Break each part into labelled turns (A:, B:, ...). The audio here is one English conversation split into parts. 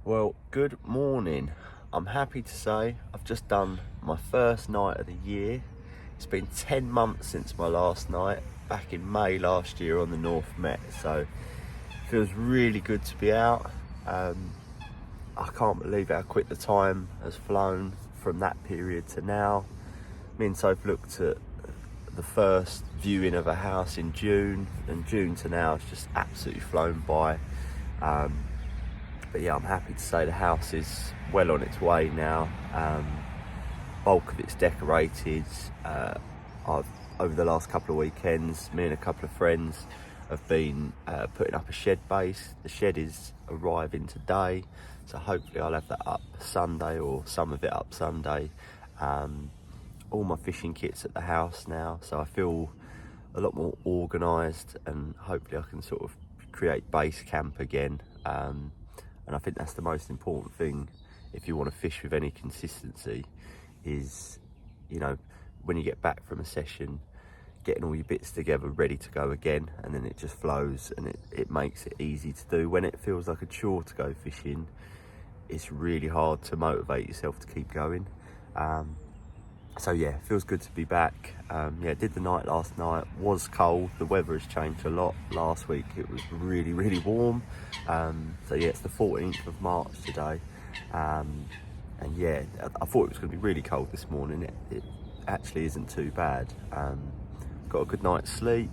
A: Well, good morning. I'm happy to say I've just done my first night of the year. It's been 10 months since my last night, back in May last year on the North Met, so it feels really good to be out. I can't believe how quick the time has flown from that period to now. Me and Soph looked at the first viewing of a house in June, and June to now has just absolutely flown by. But yeah, I'm happy to say the house is well on its way now. Bulk of it's decorated. Over the last couple of weekends, me and a couple of friends have been putting up a shed base. The shed is arriving today, so hopefully I'll have that up Sunday, or some of it up Sunday. All my fishing kit's at the house now, so I feel a lot more organised, and hopefully I can sort of create base camp again. And I think that's the most important thing if you want to fish with any consistency, is, you know, when you get back from a session, getting all your bits together ready to go again, and then it just flows, and it makes it easy to do. When it feels like a chore to go fishing, it's really hard to motivate yourself to keep going. So yeah, it feels good to be back. Yeah, did the night last night, was cold, the weather has changed a lot. Last week it was really, really warm. So yeah, it's the 14th of March today. And yeah, I thought it was going to be really cold this morning. It actually isn't too bad. Got a good night's sleep.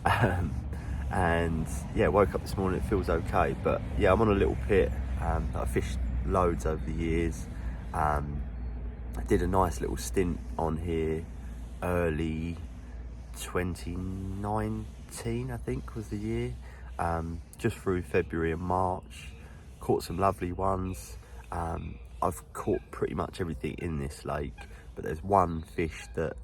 A: And yeah, woke up this morning, it feels okay. But yeah, I'm on a little pit. I fished loads over the years. I did a nice little stint on here early 2019, I think was the year. Just through February and March, caught some lovely ones. I've caught pretty much everything in this lake, but there's one fish that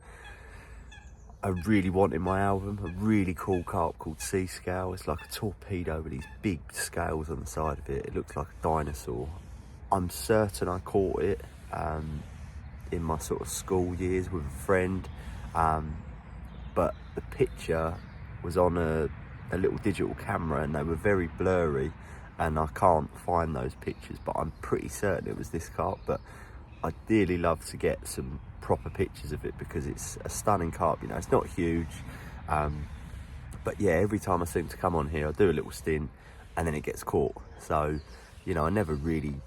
A: I really want in my album, a really cool carp called sea scale. It's like a torpedo with these big scales on the side of it. It looks like a dinosaur. I'm certain I caught it in my sort of school years with a friend, but the picture was on a little digital camera, and they were very blurry, and I can't find those pictures, but I'm pretty certain it was this carp. But I'd dearly love to get some proper pictures of it, because it's a stunning carp. You know, it's not huge, but yeah, every time I seem to come on here, I do a little stint and then it gets caught. So, you know, I never really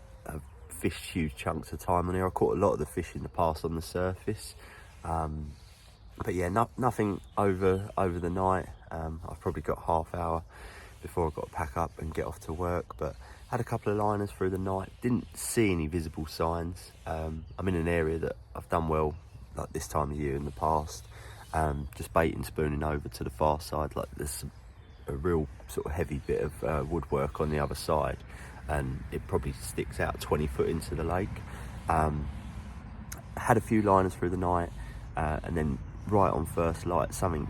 A: fished huge chunks of time on here. I caught a lot of the fish in the past on the surface, but yeah, nothing over the night. I've probably got half hour before I've got to pack up and get off to work, but had a couple of liners through the night. Didn't see any visible signs. I'm in an area that I've done well like this time of year in the past, just baiting, spooning over to the far side. Like there's a real sort of heavy bit of woodwork on the other side, and it probably sticks out 20 foot into the lake. Had a few liners through the night, and then right on first light something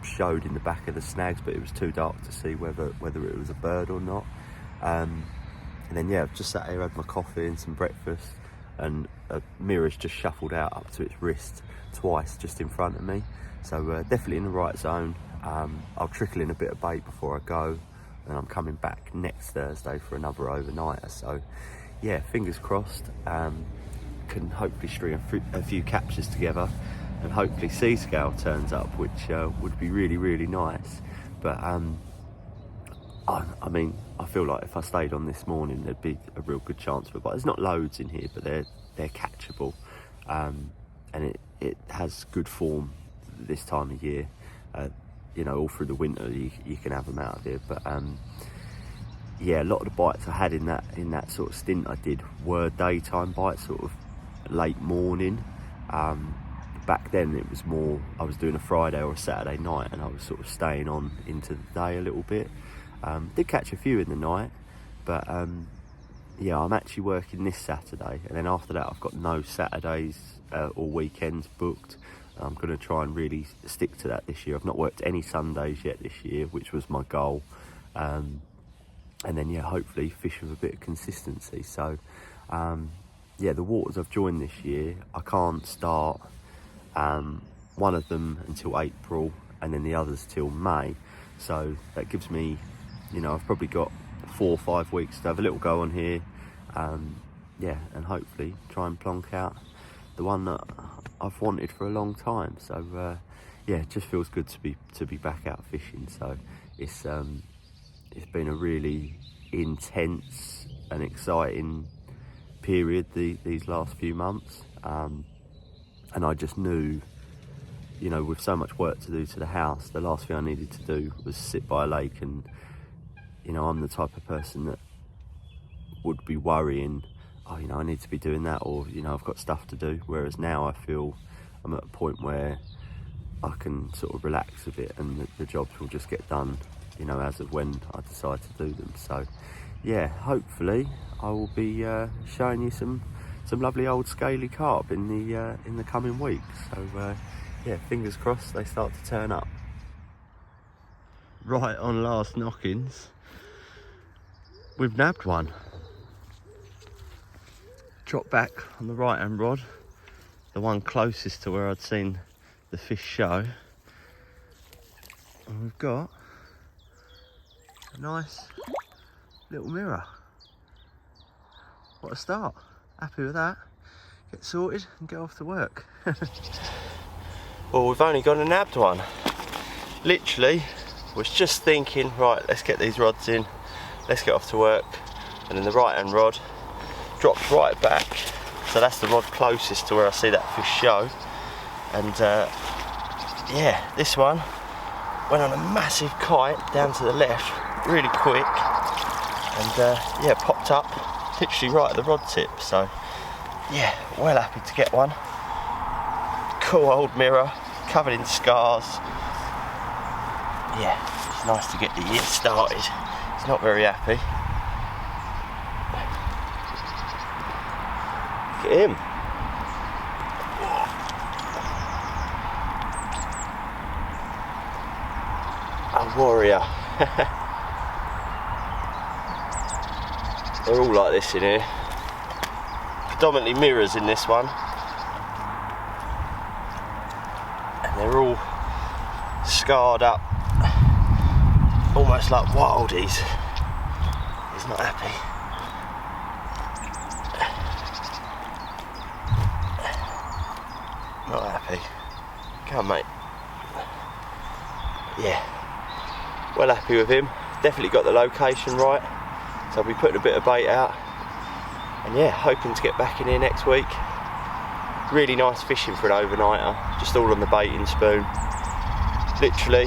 A: showed in the back of the snags, but it was too dark to see whether it was a bird or not. And then yeah, I've just sat here, had my coffee and some breakfast, and a mirror's just shuffled out up to its wrist twice just in front of me. So definitely in the right zone. I'll trickle in a bit of bait before I go, and I'm coming back next Thursday for another overnighter. So yeah, fingers crossed. Can hopefully string a few captures together, and hopefully sea scale turns up, which would be really, really nice. But I mean, I feel like if I stayed on this morning, there'd be a real good chance for it. But there's not loads in here, but they're catchable, and it has good form this time of year. You know, all through the winter you can have them out of here. But yeah, a lot of the bites I had in that sort of stint I did were daytime bites, sort of late morning. Back then it was more, I was doing a Friday or a Saturday night, and I was sort of staying on into the day a little bit. Did catch a few in the night, but yeah, I'm actually working this Saturday, and then after that I've got no Saturdays or weekends booked. I'm going to try and really stick to that this year. I've not worked any Sundays yet this year, which was my goal. And then yeah, hopefully fish with a bit of consistency. So yeah, the waters I've joined this year, I can't start one of them until April, and then the others till May. So that gives me, you know, I've probably got 4 or 5 weeks to have a little go on here, Yeah, and hopefully try and plonk out the one that I've wanted for a long time. So yeah, it just feels good to be back out fishing. So it's been a really intense and exciting period these last few months, and I just knew, you know, with so much work to do to the house, the last thing I needed to do was sit by a lake. And you know, I'm the type of person that would be worrying, oh, you know, I need to be doing that, or you know, I've got stuff to do. Whereas now I feel I'm at a point where I can sort of relax a bit, and the jobs will just get done, you know, as of when I decide to do them. So yeah, hopefully I will be showing you some lovely old scaly carp in the coming weeks. So yeah, fingers crossed they start to turn up. Right on last knockings, we've nabbed one. Dropped back on the right hand rod, the one closest to where I'd seen the fish show, and we've got a nice little mirror. What a start. Happy with that. Get sorted and get off to work. Well, we've only gone and nabbed one. Literally was just thinking, right, let's get these rods in, let's get off to work, and then the right hand rod dropped right back, so that's the rod closest to where I see that fish show. And yeah, this one went on a massive kite down to the left really quick, and yeah, popped up literally right at the rod tip. So yeah, well happy to get one. Cool old mirror, covered in scars. Yeah, it's nice to get the year started. It's not very happy. Look at him. A warrior. They're all like this in here. Predominantly mirrors in this one. And they're all scarred up, almost like wildies. He's not happy. Not happy. Come on, mate. Yeah. Well happy with him. Definitely got the location right. So I'll be putting a bit of bait out. And yeah, hoping to get back in here next week. Really nice fishing for an overnighter. Just all on the baiting spoon. Literally,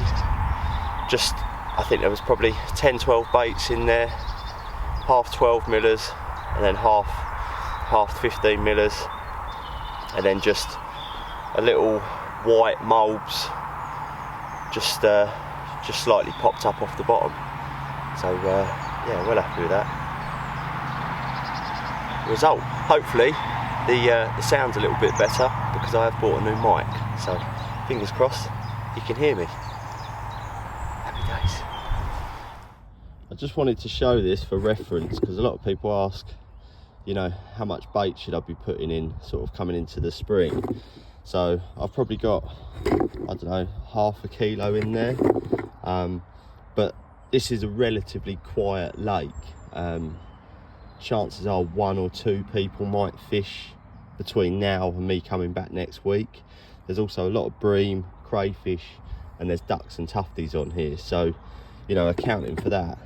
A: just, I think there was probably 10-12 baits in there. Half 12 millers, and then half 15 millers. And then just a little white mulbs, just slightly popped up off the bottom. So yeah, well happy with that result. Hopefully the sound's a little bit better because I have bought a new mic. So fingers crossed you can hear me. Happy days. I just wanted to show this for reference because a lot of people ask, you know, how much bait should I be putting in sort of coming into the spring. So I've probably got, I don't know, half a kilo in there, but this is a relatively quiet lake. Chances are 1 or 2 people might fish between now and me coming back next week. There's also a lot of bream, crayfish, and there's ducks and tufties on here. So, you know, accounting for that,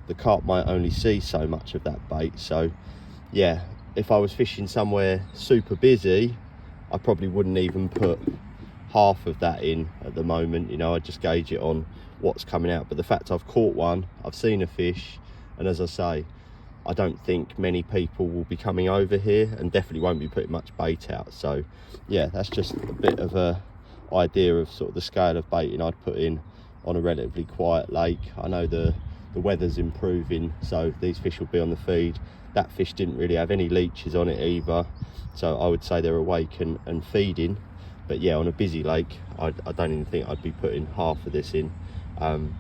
A: the carp might only see so much of that bait. So yeah, if I was fishing somewhere super busy, I probably wouldn't even put half of that in at the moment. You know, I just gauge it on what's coming out. But the fact I've caught one, I've seen a fish, and as I say, I don't think many people will be coming over here, and definitely won't be putting much bait out. So yeah, that's just a bit of a idea of sort of the scale of baiting I'd put in on a relatively quiet lake. I know the weather's improving, so these fish will be on the feed. That fish didn't really have any leeches on it either, so I would say they're awake and feeding. But yeah, on a busy lake, I don't even think I'd be putting half of this in. And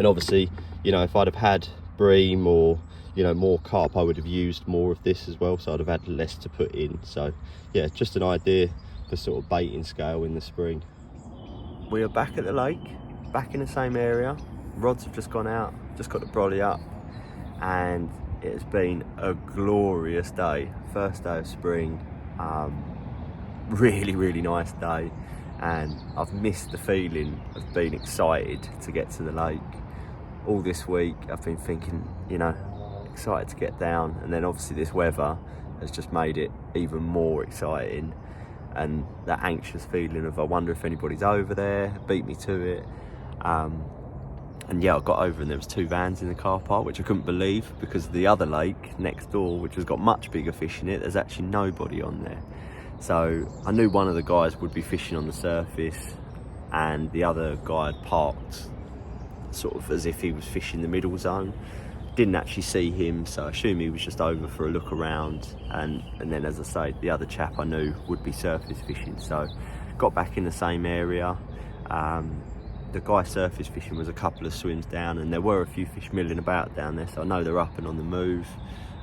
A: obviously, you know, if I'd have had bream or, you know, more carp, I would have used more of this as well, so I'd have had less to put in. So yeah, just an idea for sort of baiting scale in the spring. We are back at the lake, back in the same area. Rods have just gone out, just got the brolly up, and it has been a glorious day. First day of spring, really nice day, and I've missed the feeling of being excited to get to the lake. All this week I've been thinking, you know, excited to get down, and then obviously this weather has just made it even more exciting, and that anxious feeling of I wonder if anybody's over there beat me to it. And yeah, I got over and there was 2 vans in the car park, which I couldn't believe, because the other lake next door, which has got much bigger fish in it, there's actually nobody on there. So I knew one of the guys would be fishing on the surface, and the other guy had parked sort of as if he was fishing the middle zone. Didn't actually see him, so I assume he was just over for a look around, and then, as I say, the other chap I knew would be surface fishing. So got back in the same area. The guy surface fishing was a couple of swims down, and there were a few fish milling about down there, so I know they're up and on the move.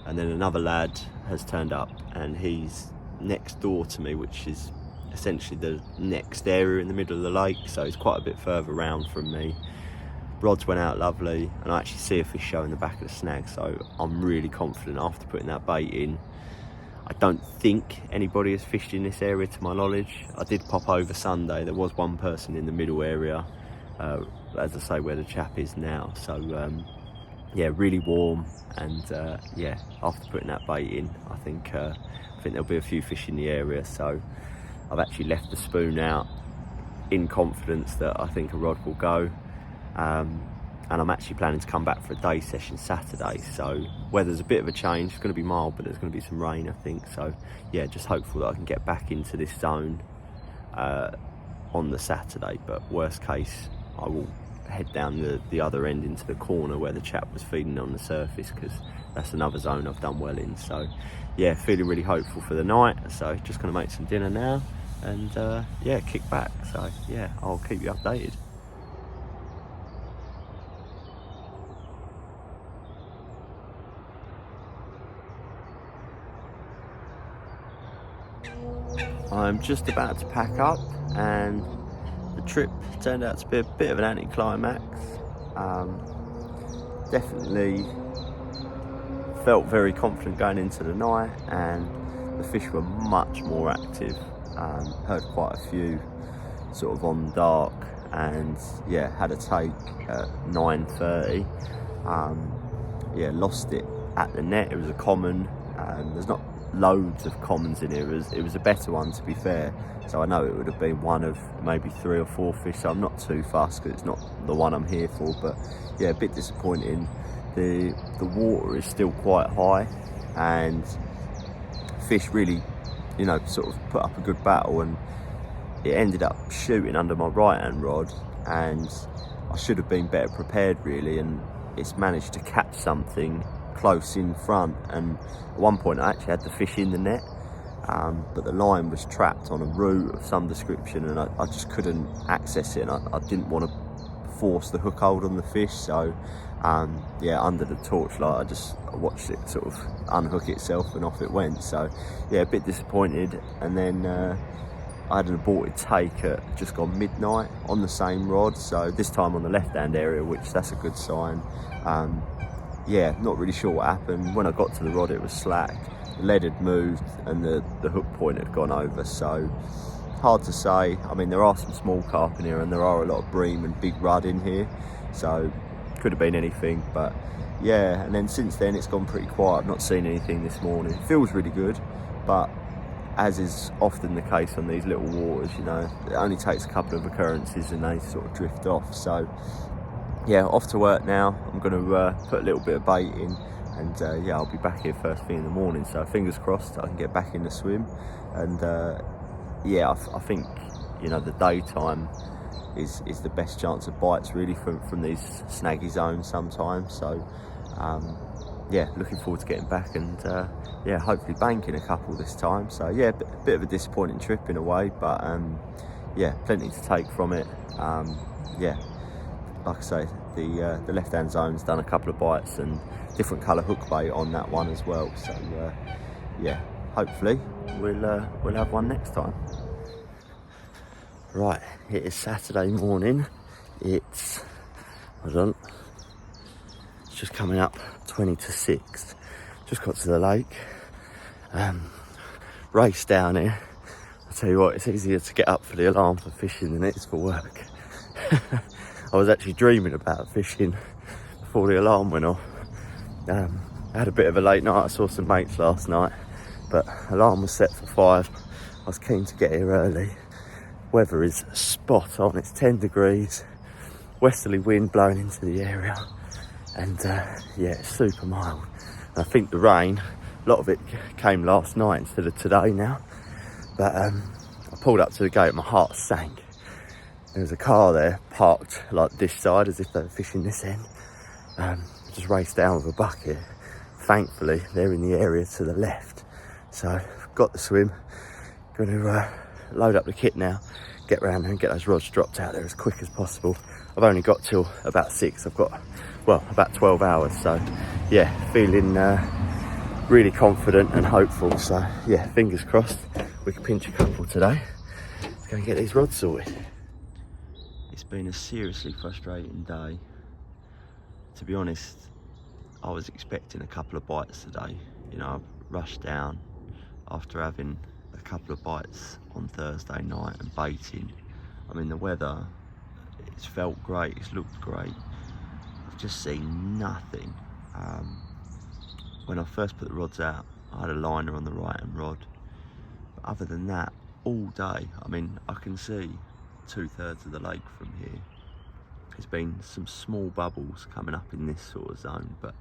A: And then another lad has turned up, and he's next door to me, which is essentially the next area in the middle of the lake, so he's quite a bit further round from me. Rods went out lovely, and I actually see a fish show in the back of the snag, so I'm really confident after putting that bait in. I don't think anybody has fished in this area to my knowledge. I did pop over Sunday, there was one person in the middle area, as I say, where the chap is now. So yeah, really warm, and yeah, after putting that bait in, I think there'll be a few fish in the area. So I've actually left the spoon out in confidence that I think a rod will go. And I'm actually planning to come back for a day session Saturday, so weather's a bit of a change. It's going to be mild, but there's going to be some rain, I think. So yeah, just hopeful that I can get back into this zone on the Saturday, but worst case I will head down the other end into the corner where the chap was feeding on the surface, because that's another zone I've done well in. So yeah, feeling really hopeful for the night, so just going to make some dinner now and yeah, kick back. So yeah, I'll keep you updated. I'm just about to pack up, and the trip turned out to be a bit of an anticlimax. Definitely felt very confident going into the night, and the fish were much more active. Heard quite a few sort of on dark, and yeah, had a take at 9:30. Yeah, lost it at the net. It was a common. There's not loads of commons in here. It was a better one, to be fair, so I know it would have been one of maybe 3 or 4 fish, so I'm not too fussed because it's not the one I'm here for. But yeah, a bit disappointing. The water is still quite high, and fish really, you know, sort of put up a good battle, and it ended up shooting under my right hand rod, and I should have been better prepared really, and it's managed to catch something close in front. And at one point I actually had the fish in the net, but the line was trapped on a root of some description, and I just couldn't access it, and I didn't want to force the hook hold on the fish. So yeah, under the torchlight I watched it sort of unhook itself, and off it went. So yeah, a bit disappointed. And then I had an aborted take at just gone midnight on the same rod, so this time on the left hand area, which that's a good sign. Yeah, not really sure what happened. When I got to the rod, it was slack. The lead had moved, and the hook point had gone over. So hard to say. I mean, there are some small carp in here, and there are a lot of bream and big rudd in here, so could have been anything. But yeah, and then since then it's gone pretty quiet. I've not seen anything this morning. It feels really good, but as is often the case on these little waters, you know, it only takes a couple of occurrences and they sort of drift off. So yeah, off to work now. I'm going to put a little bit of bait in, and yeah, I'll be back here first thing in the morning, so fingers crossed I can get back in the swim. And yeah, I think, you know, the daytime is the best chance of bites really from these snaggy zones sometimes. So yeah, looking forward to getting back, and yeah, hopefully banking a couple this time. So yeah, a bit of a disappointing trip in a way, but yeah, plenty to take from it. Yeah, like I say, the left hand zone's done a couple of bites, and different colour hook bait on that one as well. So yeah, hopefully we'll have one next time. Right, it is Saturday morning. It's, hold on, it's just coming up 20 to 6. Just got to the lake, raced down here. I tell you what, it's easier to get up for the alarm for fishing than it is for work. I was actually dreaming about fishing before the alarm went off. I had a bit of a late night. I saw some mates last night, but alarm was set for 5. I was keen to get here early. Weather is spot on. It's 10 degrees, westerly wind blowing into the area, and yeah, it's super mild. And I think the rain, a lot of it came last night instead of today now. But I pulled up to the gate, my heart sank. There was a car there parked like this side as if they were fishing this end. Just raced down with a bucket. Thankfully, they're in the area to the left. So, got the swim. Going to load up the kit now, get round and get those rods dropped out there as quick as possible. I've only got till about 6. I've got, well, about 12 hours. So, yeah, feeling really confident and hopeful. So, yeah, fingers crossed we can pinch a couple today. Let's go and get these rods sorted. It's been a seriously frustrating day. To be honest, I was expecting a couple of bites today. You know, I rushed down after having a couple of bites on Thursday night and baiting. I mean, the weather, it's felt great, it's looked great. I've just seen nothing. When I first put the rods out, I had a liner on the right hand rod. But other than that, all day, I mean, I can see 2/3 of the lake from here. There's been some small bubbles coming up in this sort of zone, but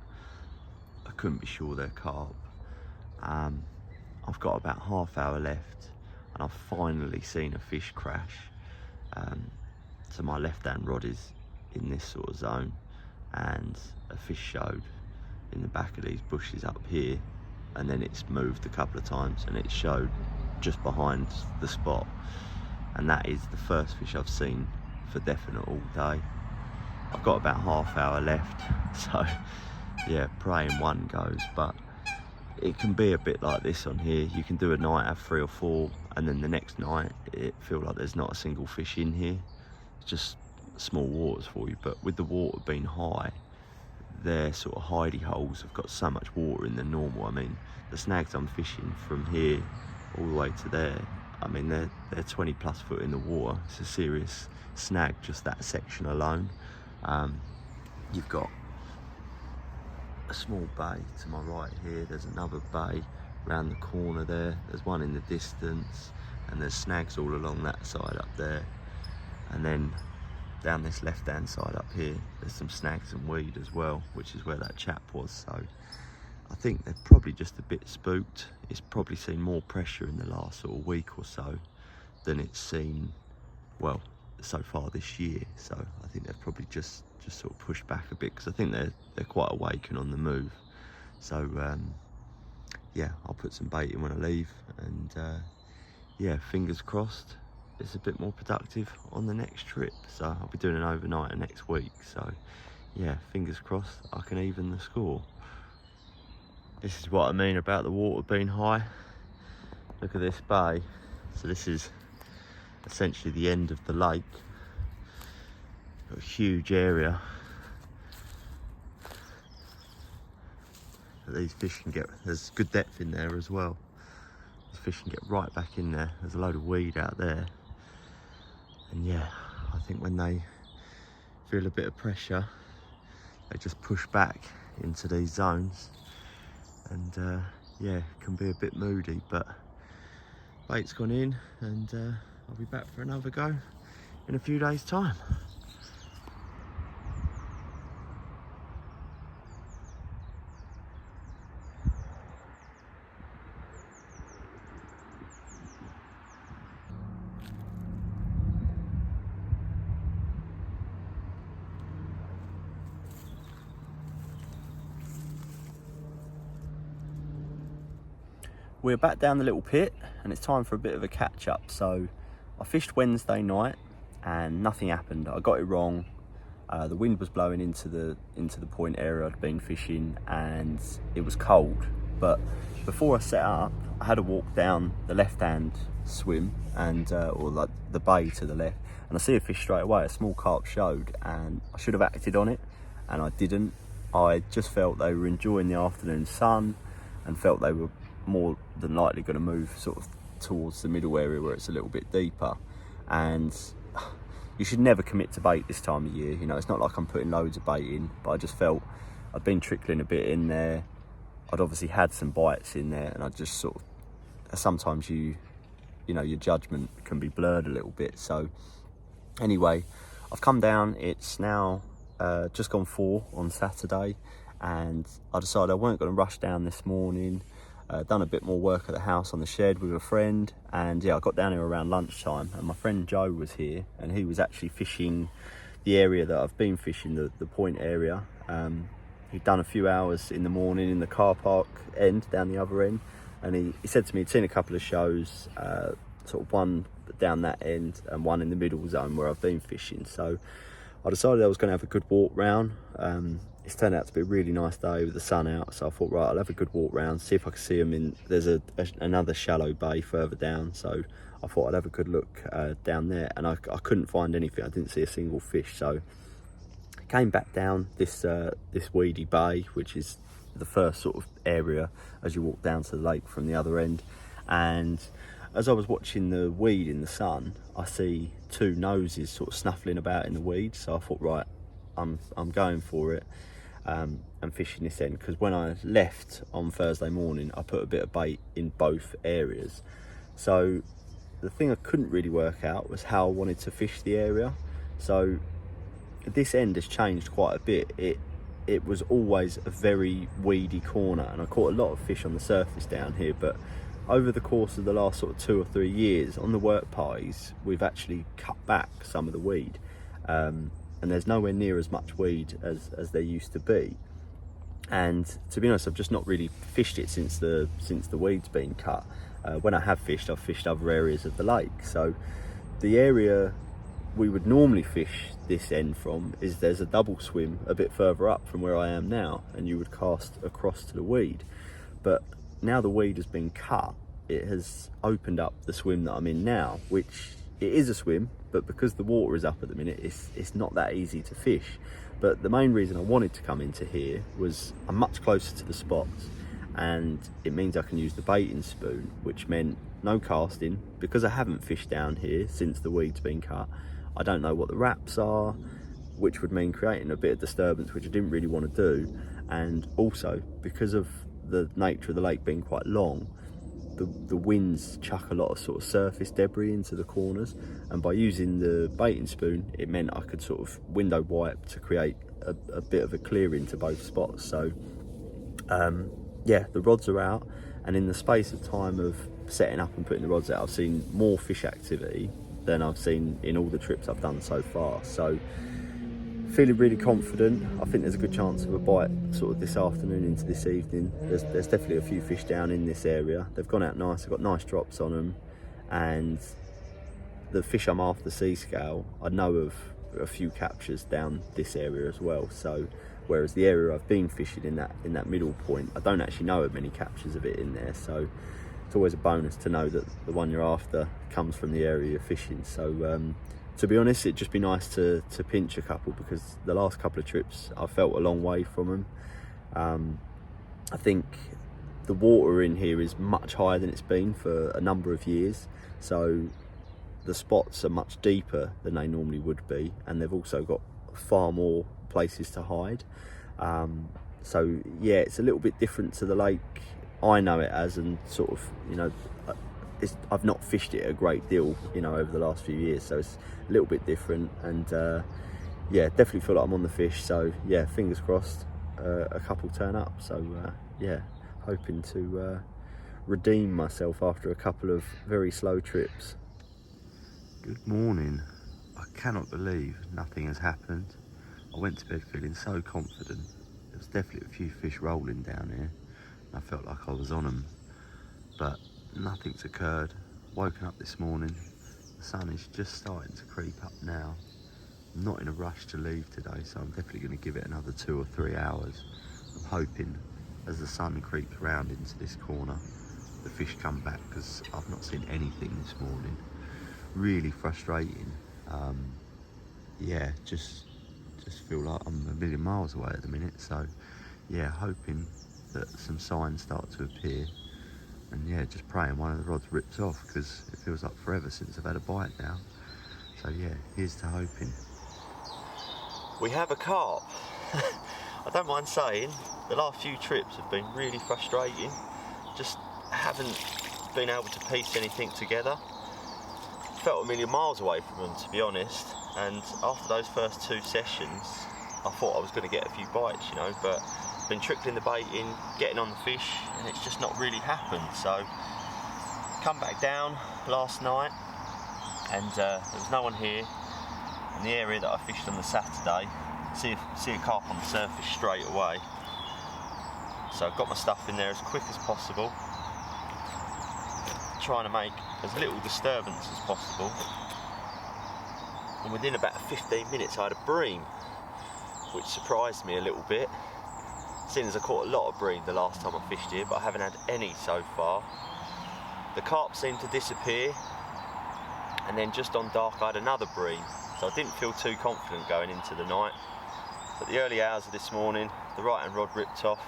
A: I couldn't be sure they're carp. I've got about half hour left and I've finally seen a fish crash. So my left hand rod is in this sort of zone and a fish showed in the back of these bushes up here, and then it's moved a couple of times and it showed just behind the spot, and that is the first fish I've seen for definite all day. I've got about half hour left, so yeah, praying one goes, but it can be a bit like this on here. You can do a night, have 3 or 4, and then the next night it feels like there's not a single fish in here. It's just small waters for you, but with the water being high, their sort of hidey holes have got so much water in than normal. I mean, the snags I'm fishing from here all the way to there, I mean, they're 20 plus foot in the water. It's a serious snag, just that section alone. You've got a small bay to my right here, there's another bay around the corner there, there's one in the distance, and there's snags all along that side up there, and then down this left hand side up here there's some snags and weed as well, which is where that chap was. So I think they're probably just a bit spooked. It's probably seen more pressure in the last sort of week or so than it's seen, well, so far this year. So I think they've probably just sort of pushed back a bit, because I think they're quite awake and on the move. So yeah, I'll put some bait in when I leave, and yeah, fingers crossed it's a bit more productive on the next trip. So I'll be doing an overnighter next week, so yeah, fingers crossed I can even the score. This is what I mean about the water being high. Look at this bay. So this is essentially the end of the lake. Got a huge area that these fish can get. There's good depth in there as well. These fish can get right back in there. There's a load of weed out there, and yeah, I think when they feel a bit of pressure, they just push back into these zones, and yeah, it can be a bit moody, but bait's gone in, and I'll be back for another go in a few days' time. We're back down the little pit and it's time for a bit of a catch up. So I fished Wednesday night and nothing happened. I got it wrong. The wind was blowing into the point area I'd been fishing, and it was cold. But before I set up, I had to walk down the left-hand swim and or like the bay to the left, and I see a fish straight away. A small carp showed, and I should have acted on it, and I didn't. I just felt they were enjoying the afternoon sun. and felt they were more than likely going to move sort of towards the middle area where it's a little bit deeper. And you should never commit to bait this time of year. You know, it's not like I'm putting loads of bait in, but I just felt I'd been trickling a bit in there. I'd obviously had some bites in there, and I just sort of, sometimes you know, your judgment can be blurred a little bit. So anyway, I've come down. It's now just gone 4 on Saturday, and I decided I weren't going to rush down this morning. Done a bit more work at the house on the shed with a friend, and yeah, I got down here around lunchtime, and my friend Joe was here, and he was actually fishing the area that I've been fishing, the point area. He'd done a few hours in the morning in the car park end, down the other end, and he said to me he'd seen a couple of shows, sort of one down that end and one in the middle zone where I've been fishing. So I decided I was going to have a good walk round. It's turned out to be a really nice day with the sun out, so I thought, right, I'll have a good walk round, see if I can see them in, there's another shallow bay further down, so I thought I'd have a good look down there, and I couldn't find anything. I didn't see a single fish, so I came back down this weedy bay, which is the first sort of area as you walk down to the lake from the other end. And as I was watching the weed in the sun, I see 2 noses sort of snuffling about in the weed, so I thought, right, I'm going for it. And fishing this end, because when I left on Thursday morning, I put a bit of bait in both areas. So the thing I couldn't really work out was how I wanted to fish the area. So this end has changed quite a bit. It was always a very weedy corner, and I caught a lot of fish on the surface down here, but over the course of the last sort of 2 or 3 years on the work parties, we've actually cut back some of the weed. And there's nowhere near as much weed as there used to be. And to be honest, I've just not really fished it since the weed's been cut. When I have fished, I've fished other areas of the lake. So the area we would normally fish this end from is there's a double swim a bit further up from where I am now, and you would cast across to the weed. But now the weed has been cut, it has opened up the swim that I'm in now, which it is a swim, but because the water is up at the minute, it's not that easy to fish. But the main reason I wanted to come into here was I'm much closer to the spots, and it means I can use the baiting spoon, which meant no casting, because I haven't fished down here since the weed's been cut. I don't know what the wraps are, which would mean creating a bit of disturbance, which I didn't really want to do. And also, because of the nature of the lake being quite long, the winds chuck a lot of sort of surface debris into the corners, and by using the baiting spoon, it meant I could sort of window wipe to create a bit of a clearing to both spots. So yeah, the rods are out, and in the space of time of setting up and putting the rods out, I've seen more fish activity than I've seen in all the trips I've done so far. So feeling really confident. I think there's a good chance of a bite sort of this afternoon into this evening. There's definitely a few fish down in this area. They've gone out nice, I've got nice drops on them, and the fish I'm after, sea scale, I know of a few captures down this area as well. So whereas the area I've been fishing in that middle point, I don't actually know of many captures of it in there. So it's always a bonus to know that the one you're after comes from the area you're fishing. So to be honest, it'd just be nice to pinch a couple, because the last couple of trips I felt a long way from them. I think the water in here is much higher than it's been for a number of years, so the spots are much deeper than they normally would be, and they've also got far more places to hide. So yeah, it's a little bit different to the lake I know it as, and sort of, you know, I've not fished it a great deal, you know, over the last few years, so it's a little bit different. And yeah, definitely feel like I'm on the fish. So yeah, fingers crossed a couple turn up. So yeah, hoping to redeem myself after a couple of very slow trips. Good morning. I cannot believe nothing has happened. I went to bed feeling so confident. There was definitely a few fish rolling down here. I felt like I was on them, but nothing's occurred. Woken up this morning, the sun is just starting to creep up now. I'm not in a rush to leave today, so I'm definitely going to give it another 2 or 3 hours. I'm hoping as the sun creeps around into this corner, the fish come back, because I've not seen anything this morning. Really frustrating. Yeah, just feel like I'm a million miles away at the minute. So yeah, hoping that some signs start to appear. And yeah, just praying one of the rods rips off, because it feels like forever since I've had a bite now. So yeah, here's to hoping. We have a carp. I don't mind saying, the last few trips have been really frustrating. Just haven't been able to piece anything together. Felt a million miles away from them, to be honest. And after those first 2 sessions, I thought I was going to get a few bites, you know, but been trickling the bait in, getting on the fish, and it's just not really happened. So come back down last night, and there was no one here in the area that I fished on the Saturday. See a carp on the surface straight away. So I've got my stuff in there as quick as possible, trying to make as little disturbance as possible. And within about 15 minutes I had a bream, which surprised me a little bit, seeing as I caught a lot of bream the last time I fished here, but I haven't had any so far. The carp seemed to disappear, and then just on dark I had another bream, so I didn't feel too confident going into the night. But the early hours of this morning, the right hand rod ripped off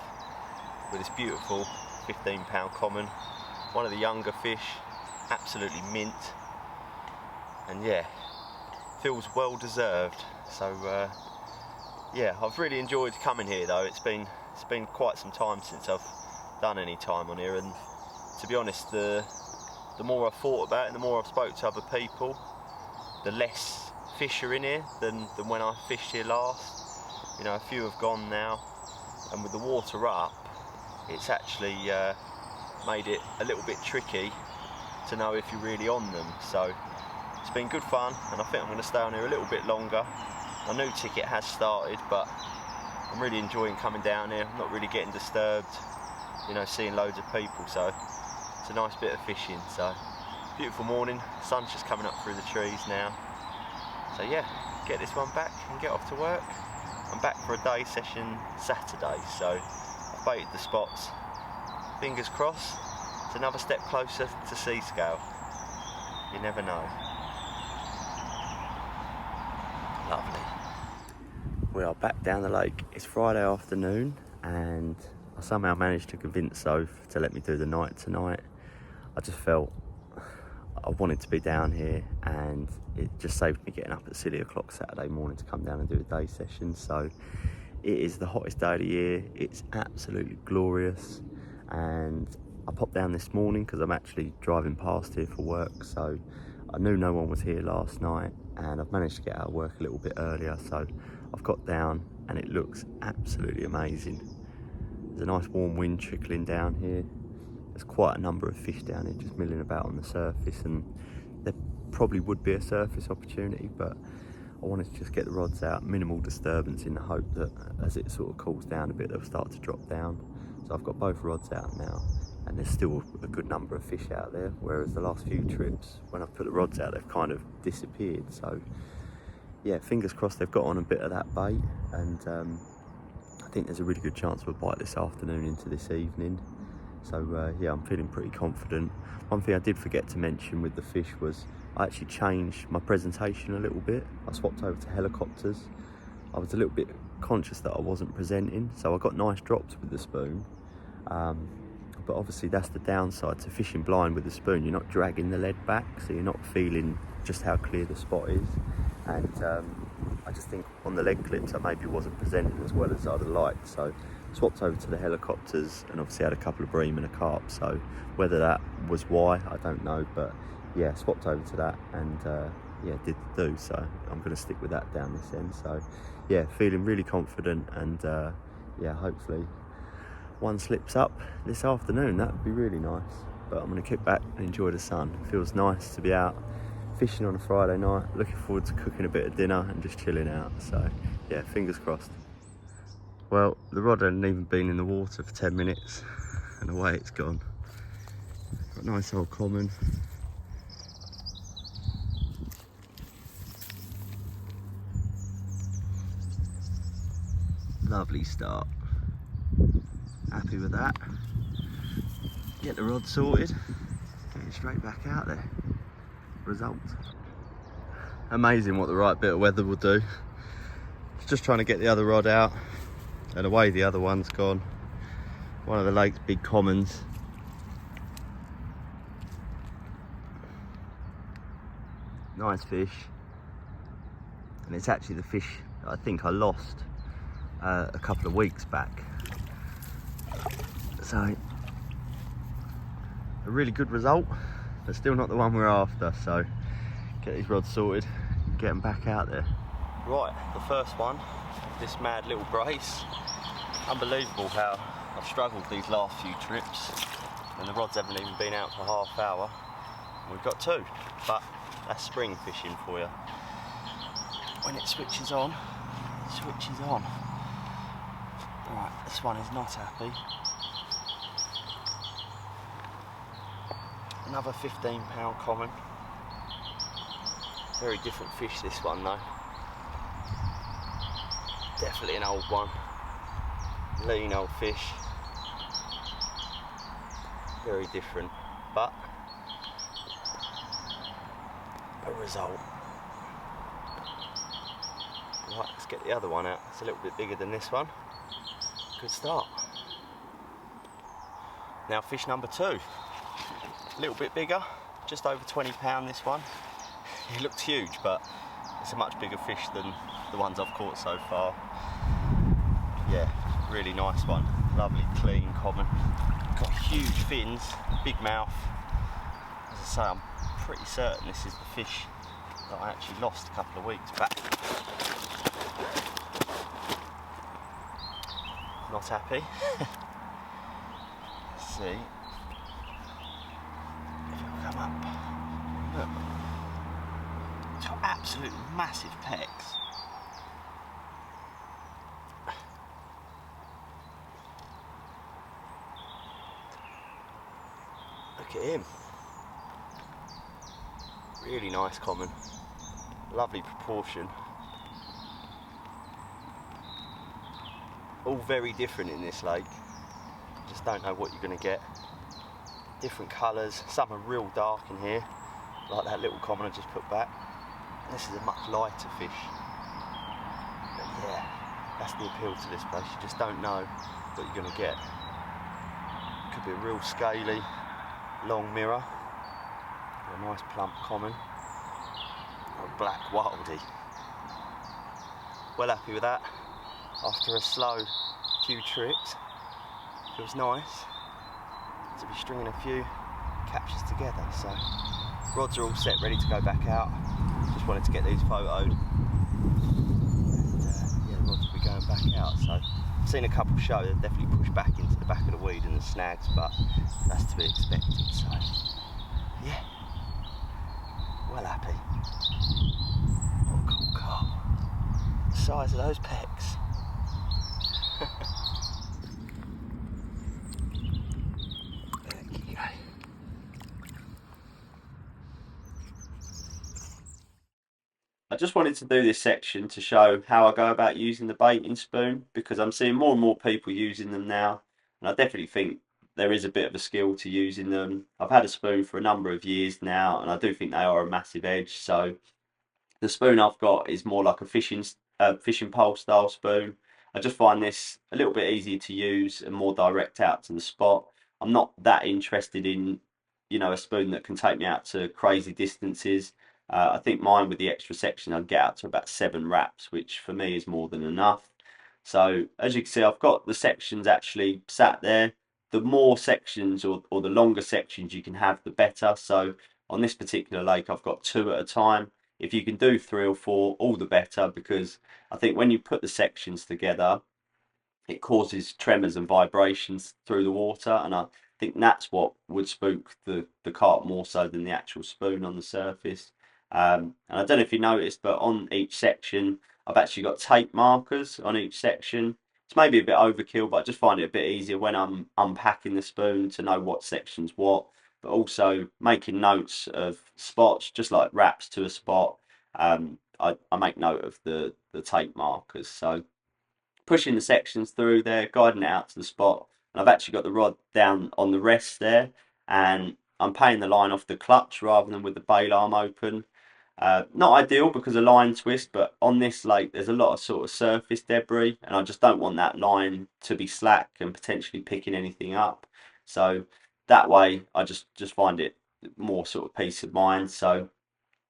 A: with this beautiful 15-pound common, one of the younger fish, absolutely mint, and yeah, feels well deserved. So yeah, I've really enjoyed coming here though. It's been quite some time since I've done any time on here, and to be honest, the more I've thought about it and the more I've spoke to other people, the less fish are in here than when I fished here last. You know, a few have gone now, and with the water up, it's actually made it a little bit tricky to know if you're really on them. So it's been good fun, and I think I'm going to stay on here a little bit longer. My new ticket has started, but I'm really enjoying coming down here. I'm not really getting disturbed, you know, seeing loads of people, so it's a nice bit of fishing. So beautiful morning, sun's just coming up through the trees now. So yeah, get this one back and get off to work. I'm back for a day session Saturday, so I've baited the spots. Fingers crossed, it's another step closer to sea scale. You never know. Lovely. We are back down the lake. It's Friday afternoon, and I somehow managed to convince Soph to let me do the night tonight. I just felt I wanted to be down here, and it just saved me getting up at silly o'clock Saturday morning to come down and do a day session. So it is the hottest day of the year. It's absolutely glorious, and I popped down this morning because I'm actually driving past here for work. So I knew no one was here last night, and I've managed to get out of work a little bit earlier. So I've got down, and it looks absolutely amazing. There's a nice warm wind trickling down here. There's quite a number of fish down here just milling about on the surface, and there probably would be a surface opportunity, but I wanted to just get the rods out, minimal disturbance, in the hope that as it sort of cools down a bit, they'll start to drop down. So I've got both rods out now, and there's still a good number of fish out there, whereas the last few trips, when I've put the rods out, they've kind of disappeared. So yeah, fingers crossed they've got on a bit of that bait, and I think there's a really good chance of a bite this afternoon into this evening. So yeah, I'm feeling pretty confident. One thing I did forget to mention with the fish was I actually changed my presentation a little bit. I swapped over to helicopters. I was a little bit conscious that I wasn't presenting, so I got nice drops with the spoon. But obviously that's the downside to fishing blind with the spoon. You're not dragging the lead back, so you're not feeling just how clear the spot is. And I just think on the leg clips I maybe wasn't presenting as well as I'd have liked. So swapped over to the helicopters, and obviously had a couple of bream and a carp. So whether that was why, I don't know, but yeah, swapped over to that, and yeah, did the do. So I'm going to stick with that down this end. So yeah, feeling really confident, and yeah, hopefully one slips up this afternoon. That would be really nice. But I'm going to kick back and enjoy the sun. It feels nice to be out fishing on a Friday night. Looking forward to cooking a bit of dinner and just chilling out. So yeah, fingers crossed. Well, the rod hadn't even been in the water for 10 minutes and away it's gone. Got a nice old common. Lovely start. Happy with that. Get the rod sorted, get it straight back out there. Result. Amazing what the right bit of weather will do. Just trying to get the other rod out, and away the other one's gone. One of the lake's big commons. Nice fish. And it's actually the fish I think I lost a couple of weeks back. So, a really good result, but still not the one we're after. So, get these rods sorted and get them back out there. Right, the first one, this mad little brace. Unbelievable how I've struggled these last few trips, and the rods haven't even been out for half hour. We've got two, but that's spring fishing for you. When it switches on, it switches on. Right, this one is not happy. Another 15-pound common. Very different fish, this one though. Definitely an old one. Lean old fish. Very different, but a result. Right, let's get the other one out. It's a little bit bigger than this one. Good start. Now fish number two. A little bit bigger, just over 20 pound this one. It looks huge, but it's a much bigger fish than the ones I've caught so far. Yeah, really nice one. Lovely, clean, common. Got huge fins, big mouth. As I say, I'm pretty certain this is the fish that I actually lost a couple of weeks back. Not happy. Let's see if it'll come up. Look, it's got absolute massive pecs. Look at him. Really nice common. Lovely proportion. All very different in this lake. You just don't know what you're going to get. Different colours. Some are real dark in here, like that little common I just put back. This is a much lighter fish. But yeah, that's the appeal to this place. You just don't know what you're going to get. Could be a real scaly, long mirror. A nice plump common. Or a black wildy. Well happy with that. After a slow few trips, feels nice to be stringing a few captures together. So rods are all set, ready to go back out. Just wanted to get these photoed, and yeah, the rods will be going back out. So I've seen a couple show, they've definitely pushed back into the back of the weed and the snags, but that's to be expected. So yeah, well happy. What a cool carp. The size of those pecs. I just wanted to do this section to show how I go about using the baiting spoon, because I'm seeing more and more people using them now, and I definitely think there is a bit of a skill to using them. I've had a spoon for a number of years now, and I do think they are a massive edge. So the spoon I've got is more like a fishing pole style spoon. I just find this a little bit easier to use and more direct out to the spot. I'm not that interested in, a spoon that can take me out to crazy distances. I think mine with the extra section I'd get out to about 7 wraps, which for me is more than enough. So as you can see, I've got the sections actually sat there. The more sections or the longer sections you can have, the better. So on this particular lake, I've got 2 at a time. If you can do 3 or 4, all the better, because I think when you put the sections together, it causes tremors and vibrations through the water, and I think that's what would spook the carp more so than the actual spoon on the surface. And I don't know if you noticed, but on each section, I've actually got tape markers on each section. It's maybe a bit overkill, but I just find it a bit easier when I'm unpacking the spoon to know what section's what, but also making notes of spots, just like wraps to a spot. I make note of the tape markers. So pushing the sections through there, guiding it out to the spot. And I've actually got the rod down on the rest there, and I'm paying the line off the clutch rather than with the bail arm open. Not ideal because of line twist, but on this lake there's a lot of sort of surface debris, and I just don't want that line to be slack and potentially picking anything up. So that way I just find it more sort of peace of mind. So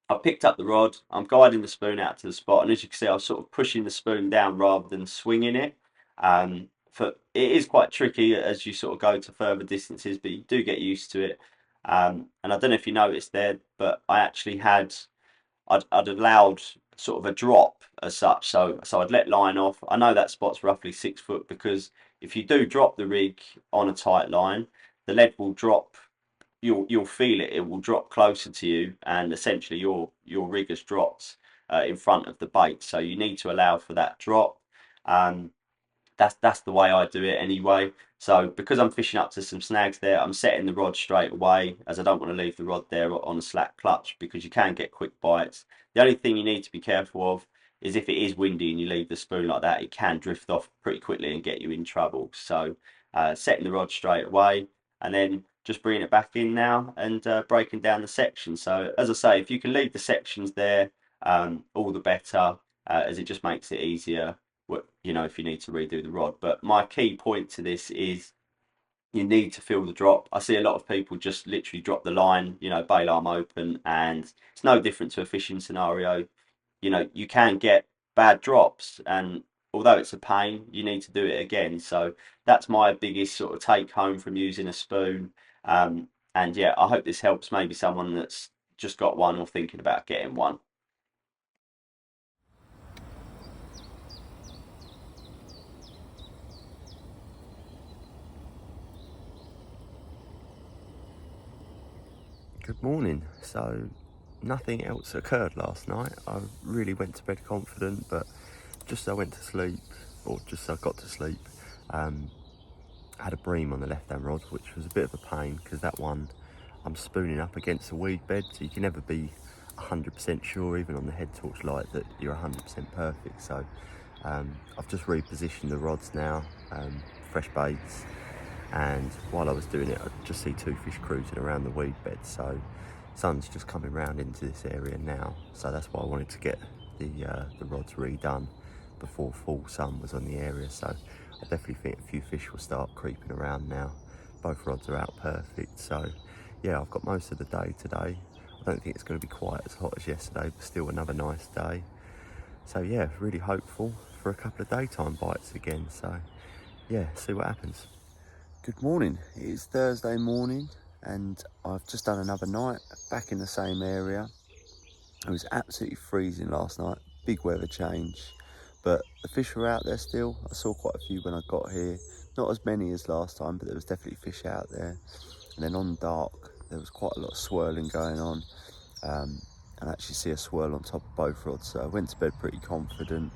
A: I picked up the rod, I'm guiding the spoon out to the spot, and as you can see, I was sort of pushing the spoon down rather than swinging it. For it is quite tricky as you sort of go to further distances, but you do get used to it. And I don't know if you noticed there, but I actually had I'd allowed sort of a drop as such. So I'd let line off. I know that spot's roughly 6 foot because if you do drop the rig on a tight line, the lead will drop. You'll feel it. It will drop closer to you, and essentially your rig has dropped in front of the bait. So you need to allow for that drop. Um, that's the way I do it anyway. So because I'm fishing up to some snags there, I'm setting the rod straight away, as I don't want to leave the rod there on a slack clutch because you can get quick bites. The only thing you need to be careful of is if it is windy and you leave the spoon like that, it can drift off pretty quickly and get you in trouble. So setting the rod straight away and then just bringing it back in now and breaking down the sections. So as I say, if you can leave the sections there, all the better, as it just makes it easier, you know, if you need to redo the rod. But my key point to this is you need to feel the drop. I see a lot of people just literally drop the line, you know, bail arm open, and it's no different to a fishing scenario. You know, you can get bad drops, and although it's a pain, you need to do it again. So that's my biggest sort of take home from using a spoon. And yeah, I hope this helps maybe someone that's just got one or thinking about getting one. Good morning. So nothing else occurred last night. I really went to bed confident, but just as I went to sleep, or just as I got to sleep, I had a bream on the left hand rod, which was a bit of a pain because that one I'm spooning up against a weed bed, so you can never be 100% sure, even on the head torch light, that you're 100% perfect. So I've just repositioned the rods now, fresh baits, and while I was doing it, I just see two fish cruising around the weed bed. So sun's just coming round into this area now, so that's why I wanted to get the rods redone before full sun was on the area. So I definitely think a few fish will start creeping around now. Both rods are out perfect, so yeah, I've got most of the day today. I don't think it's going to be quite as hot as yesterday, but still another nice day. So yeah, really hopeful for a couple of daytime bites again. So yeah, see what happens. Good morning. It is Thursday morning and I've just done another night back in the same area. It was absolutely freezing last night, big weather change, but the fish were out there still. I saw quite a few when I got here, not as many as last time, but there was definitely fish out there. And then on dark, there was quite a lot of swirling going on, and I actually see a swirl on top of both rods. So I went to bed pretty confident,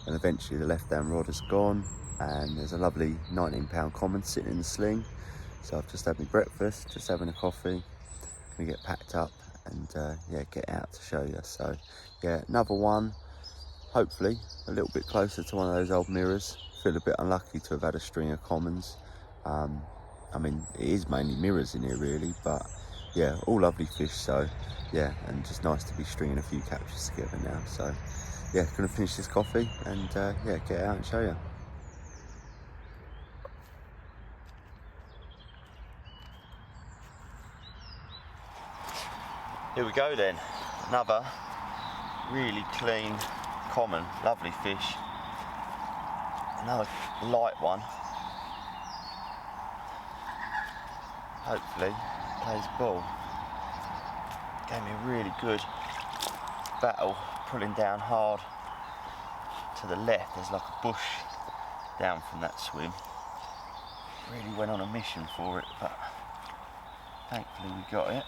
A: and eventually the left hand rod is gone, and there's a lovely 19-pound common sitting in the sling. So I've just had my breakfast, just having a coffee, gonna get packed up and yeah, get out to show you. So yeah, another one, hopefully a little bit closer to one of those old mirrors. Feel a bit unlucky to have had a string of commons. I mean, it is mainly mirrors in here really, but yeah, all lovely fish. So yeah, and just nice to be stringing a few captures together now. So yeah, gonna finish this coffee and yeah, get out and show you. Here we go then, another really clean, common, lovely fish. Another light one. Hopefully plays ball. Gave me a really good battle, pulling down hard to the left. There's like a bush down from that swim. Really went on a mission for it, but thankfully we got it.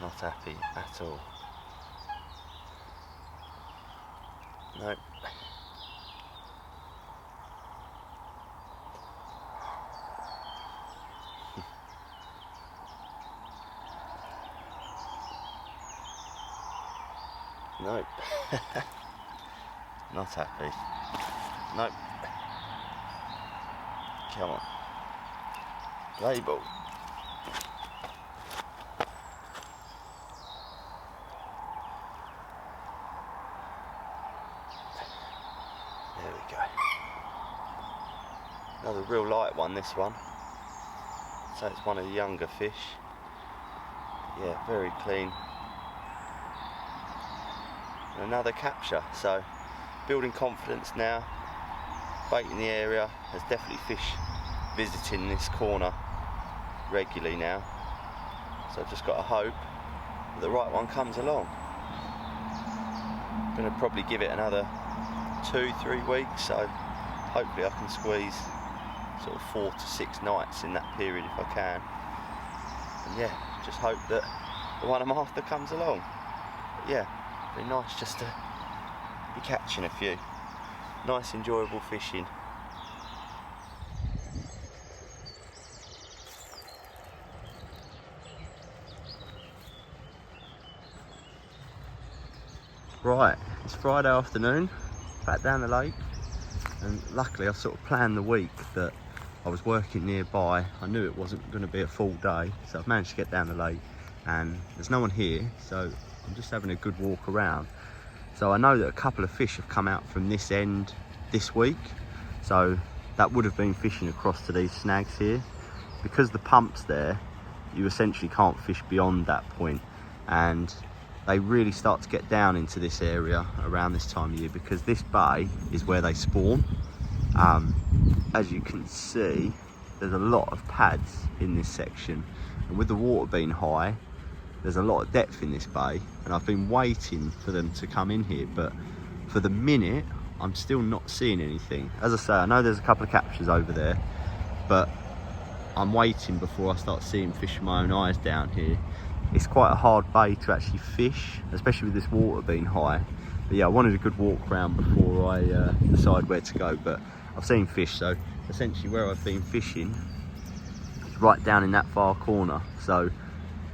A: Not happy at all. Nope. Nope. Not happy. Nope. Come on. Label. There we go. Another real light one, this one. So it's one of the younger fish. Yeah, very clean. And another capture, so building confidence now. Bait in the area. There's definitely fish visiting this corner regularly now. So I've just got to hope that the right one comes along. I'm going to probably give it another 2-3 weeks, so hopefully I can squeeze sort of 4 to 6 nights in that period if I can. And yeah, just hope that the one I'm after comes along. But yeah, it'd be nice just to be catching a few. Nice enjoyable fishing. Right, it's Friday afternoon, back down the lake, and luckily I sort of planned the week that I was working nearby. I knew it wasn't going to be a full day, so I've managed to get down the lake and there's no one here, so I'm just having a good walk around. So I know that a couple of fish have come out from this end this week, so that would have been fishing across to these snags here. Because the pump's there, you essentially can't fish beyond that point, and they really start to get down into this area around this time of year because this bay is where they spawn. As you can see, there's a lot of pads in this section, and with the water being high, there's a lot of depth in this bay, and I've been waiting for them to come in here, but for the minute I'm still not seeing anything. As I say, I know there's a couple of captures over there, but I'm waiting before I start seeing fish with my own eyes down here. It's quite a hard bay to actually fish, especially with this water being high. But yeah, I wanted a good walk around before I decide where to go, but I've seen fish, so essentially where I've been fishing is right down in that far corner, so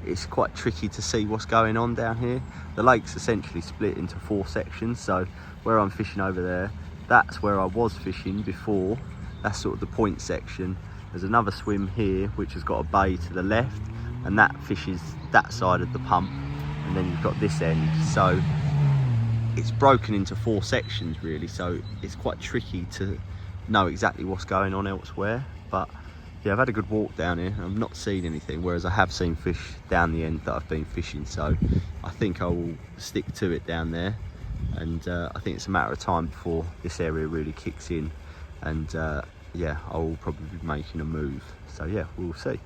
A: it's quite tricky to see what's going on down here. The lake's essentially split into 4 sections, so where I'm fishing over there, that's where I was fishing before. That's sort of the point section. There's another swim here which has got a bay to the left, and that fishes that side of the pump, and then you've got this end. So it's broken into 4 sections really, so it's quite tricky to know exactly what's going on elsewhere. But yeah, I've had a good walk down here. I've not seen anything, whereas I have seen fish down the end that I've been fishing, so I think I will stick to it down there. And I think it's a matter of time before this area really kicks in, and yeah, I will probably be making a move. So yeah, we'll see.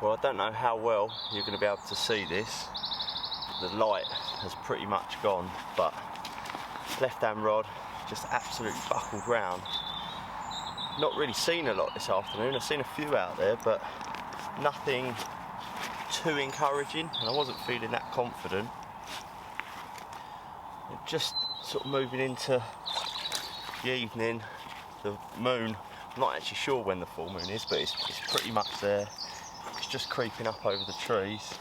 A: Well, I don't know how well you're going to be able to see this. The light has pretty much gone, but left-hand rod just absolutely buckled round. Not really seen a lot this afternoon. I've seen a few out there, but nothing too encouraging, and I wasn't feeling that confident. Just sort of moving into the evening, the moon, I'm not actually sure when the full moon is, but it's pretty much there. It's just creeping up over the trees.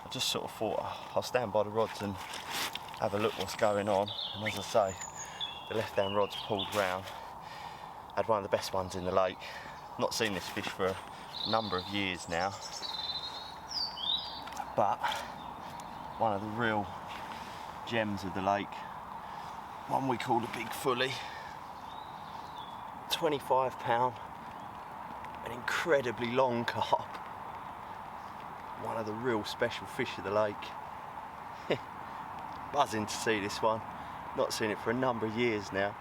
A: I just sort of thought I'll stand by the rods and have a look what's going on. And as I say, the left-hand rod's pulled round. Had one of the best ones in the lake. Not seen this fish for a number of years now, but one of the real gems of the lake. One we call a big fully. 25 pound, an incredibly long carp. One of the real special fish of the lake. Buzzing to see this one. Not seen it for a number of years now.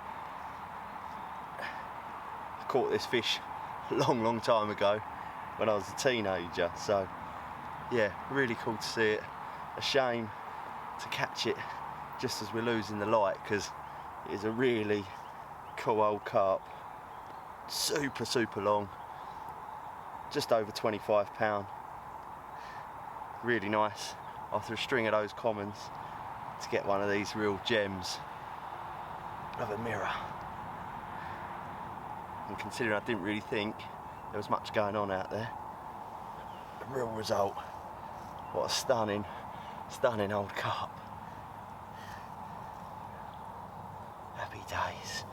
A: I caught this fish a long time ago when I was a teenager, so yeah, really cool to see it. A shame to catch it just as we're losing the light, because it is a really cool old carp. Super long, just over 25 pound. Really nice after a string of those commons to get one of these real gems of a mirror. And considering I didn't really think there was much going on out there, a real result. What a stunning old carp. Happy days.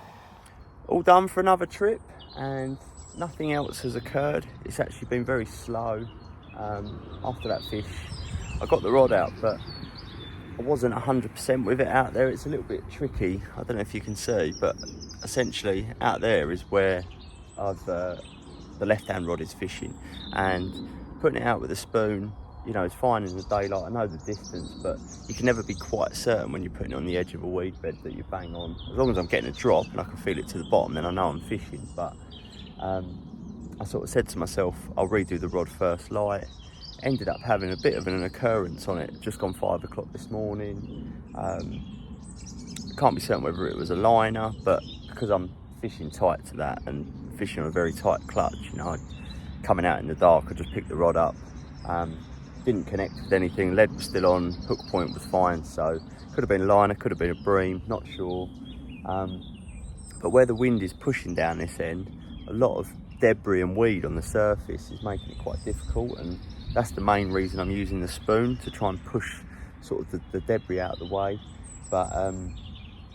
A: All done for another trip, and nothing else has occurred. It's actually been very slow. After that fish, I got the rod out, but I wasn't 100% with it out there. It's a little bit tricky. I don't know if you can see, but essentially out there is where the left-hand rod is fishing, and putting it out with a spoon, you know, it's fine in the daylight. I know the distance, but you can never be quite certain when you're putting it on the edge of a weed bed that you bang on. As long as I'm getting a drop and I can feel it to the bottom, then I know I'm fishing. But I sort of said to myself, I'll redo the rod first light. Ended up having a bit of an occurrence on it, just gone 5 o'clock this morning. Can't be certain whether it was a liner, but because I'm fishing tight to that and fishing on a very tight clutch, you know, coming out in the dark, I just picked the rod up. Didn't connect with anything, lead was still on, hook point was fine, so could have been a liner, could have been a bream, not sure. But where the wind is pushing down this end, a lot of debris and weed on the surface is making it quite difficult, and that's the main reason I'm using the spoon, to try and push sort of the debris out of the way. But I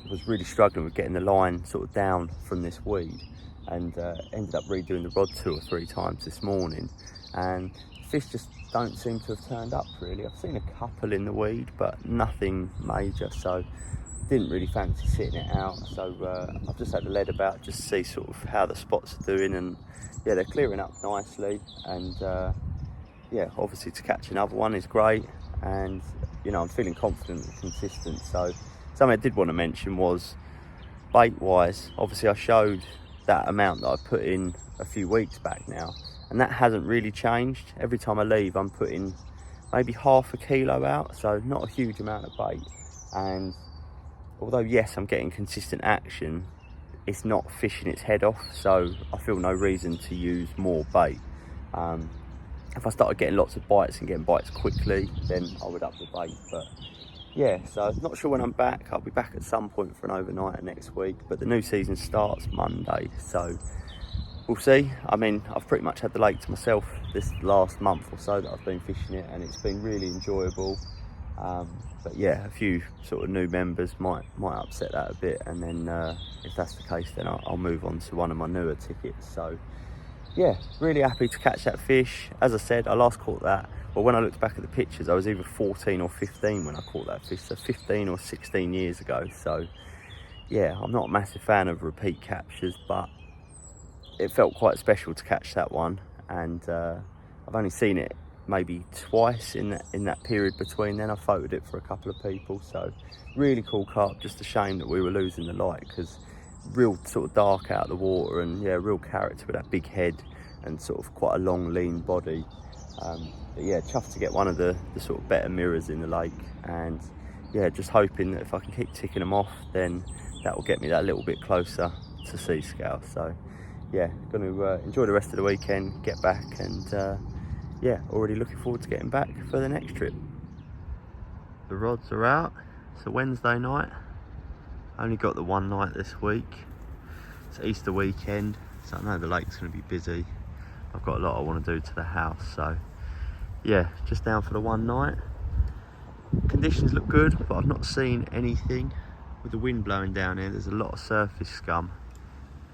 A: was really struggling with getting the line sort of down from this weed, and ended up redoing the rod 2 or 3 times this morning, and fish just don't seem to have turned up really. I've seen a couple in the weed, but nothing major, so didn't really fancy sitting it out. So I've just had the lead about just to see sort of how the spots are doing, and yeah, they're clearing up nicely, and yeah, obviously to catch another one is great, and you know, I'm feeling confident and consistent. So something I did want to mention was bait wise, obviously I showed that amount that I put in a few weeks back now, and that hasn't really changed. Every time I leave, I'm putting maybe half a kilo out, so not a huge amount of bait. And although yes, I'm getting consistent action, it's not fishing its head off, so I feel no reason to use more bait. If I started getting lots of bites and getting bites quickly, then I would up the bait. But yeah, so not sure when I'm back. I'll be back at some point for an overnighter next week, but the new season starts Monday, so we'll see. I mean, I've pretty much had the lake to myself this last month or so that I've been fishing it, and it's been really enjoyable. But yeah, a few sort of new members might upset that a bit, and then if that's the case, then I'll move on to one of my newer tickets. So yeah, really happy to catch that fish. As I said, I last caught that, well, when I looked back at the pictures, I was either 14 or 15 when I caught that fish, so 15 or 16 years ago. So yeah, I'm not a massive fan of repeat captures, but it felt quite special to catch that one, and I've only seen it maybe twice in that period between then. I photoed it for a couple of people, so really cool carp. Just a shame that we were losing the light, because real sort of dark out of the water, and yeah, real character with that big head and sort of quite a long lean body. But yeah, chuffed to get one of the sort of better mirrors in the lake, and yeah, just hoping that if I can keep ticking them off, then that will get me that little bit closer to sea scale. So yeah, going to enjoy the rest of the weekend, get back, and yeah, already looking forward to getting back for the next trip. The rods are out. It's a Wednesday night. Only got the one night this week. It's Easter weekend, so I know the lake's going to be busy. I've got a lot I want to do to the house, so yeah, just down for the one night. Conditions look good, but I've not seen anything. With the wind blowing down here, there's a lot of surface scum.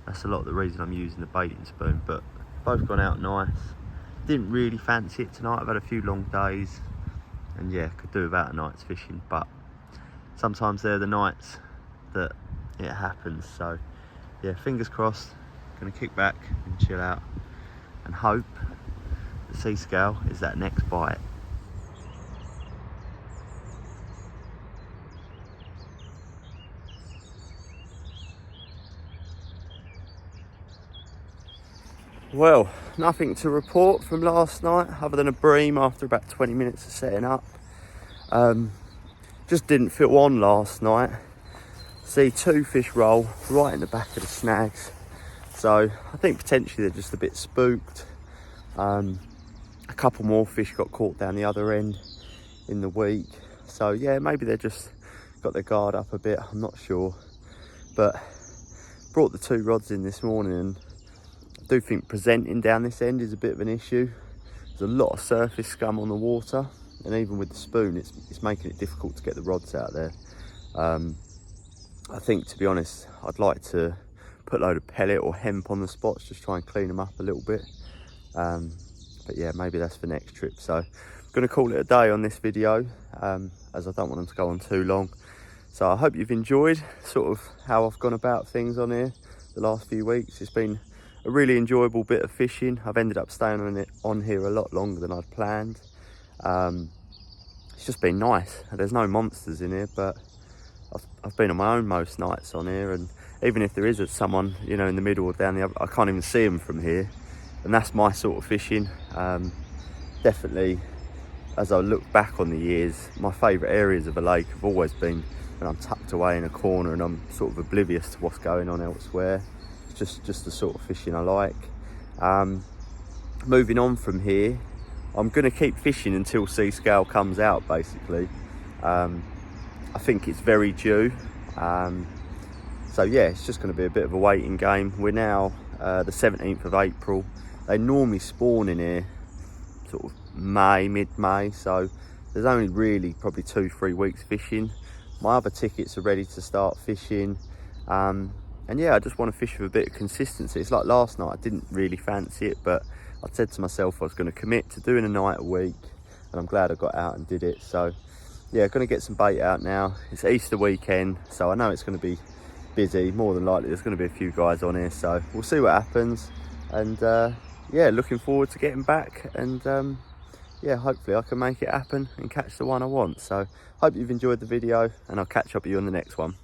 A: That's a lot of the reason I'm using the baiting spoon, but both gone out nice. Didn't really fancy it tonight. I've had a few long days, and yeah, could do without a night's fishing, but sometimes they're the nights that it happens. So yeah, fingers crossed, gonna kick back and chill out and hope the sea scale is that next bite. Well, nothing to report from last night other than a bream after about 20 minutes of setting up. Just didn't feel on last night. See 2 fish roll right in the back of the snags, so I think potentially they're just a bit spooked. A couple more fish got caught down the other end in the week, so yeah, maybe they just got their guard up a bit, I'm not sure. But brought the 2 rods in this morning, and I do think presenting down this end is a bit of an issue. There's a lot of surface scum on the water, and even with the spoon, it's making it difficult to get the rods out there. I think, to be honest, I'd like to put a load of pellet or hemp on the spots, just try and clean them up a little bit. But yeah, maybe that's for next trip. So I'm going to call it a day on this video, as I don't want them to go on too long. So I hope you've enjoyed sort of how I've gone about things on here the last few weeks. It's been a really enjoyable bit of fishing. I've ended up staying on here a lot longer than I'd planned. It's just been nice. There's no monsters in here, but I've been on my own most nights on here, and even if there is someone, you know, in the middle or down the other, I can't even see them from here, and that's my sort of fishing. Definitely, as I look back on the years, my favourite areas of a lake have always been when I'm tucked away in a corner and I'm sort of oblivious to what's going on elsewhere. It's just the sort of fishing I like. Moving on from here, I'm going to keep fishing until sea scale comes out, basically. I think it's very due. So yeah, it's just going to be a bit of a waiting game. We're now the 17th of April. They normally spawn in here sort of mid-May, so there's only really probably 2-3 weeks fishing. My other tickets are ready to start fishing, and yeah, I just want to fish with a bit of consistency. It's like last night, I didn't really fancy it, but I said to myself I was going to commit to doing a night a week, and I'm glad I got out and did it. So yeah, going to get some bait out now. It's Easter weekend, so I know it's going to be busy. More than likely there's going to be a few guys on here, so we'll see what happens. And yeah, looking forward to getting back, and yeah, hopefully I can make it happen and catch the one I want. So hope you've enjoyed the video, and I'll catch up with you on the next one.